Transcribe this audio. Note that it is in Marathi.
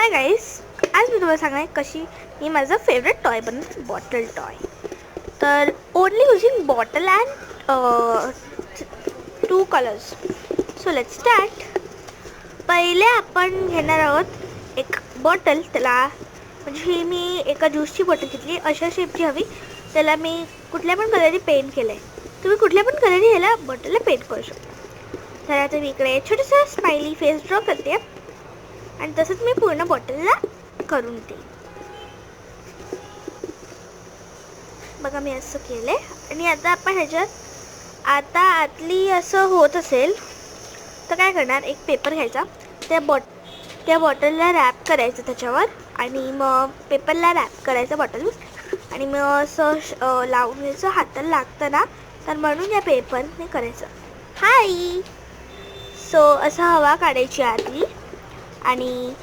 हाय गाईस, आज मी तुम्हाला सांगणार आहे कशी मी माझा फेवरेट टॉय बनवते, बॉटल टॉय. तर only using bottle and 2 colours. So let's start. पहिले आपण घेणार आहोत एक बॉटल. त्याला म्हणजे मी एका ज्यूसची बॉटल घेतली, अशा शेपची हवी. त्याला मी कुठल्या पण कलरने पेंट केलं आहे. तुम्ही कुठल्या पण कलरने ह्याला बॉटलला पेंट करू शकता. तर आता मी इकडे छोटंसं स्माइली फेस ड्रॉ करते आणि तसंच मी पूर्ण बॉटलला करून दे. बघा मी असं केलंय. आणि आता आपण ह्याच्यात आता आतली असं होत असेल तर काय करणार, एक पेपर घ्यायचा, त्या बॉटलला रॅप करायचं त्याच्यावर, आणि मग पेपरला रॅप करायचं बॉटल, आणि मग असं लावून घ्यायचं. हाताला लागतं ना, तर म्हणून या पेपरने करायचं. हाय. सो असं हवा काढायची आतली आणि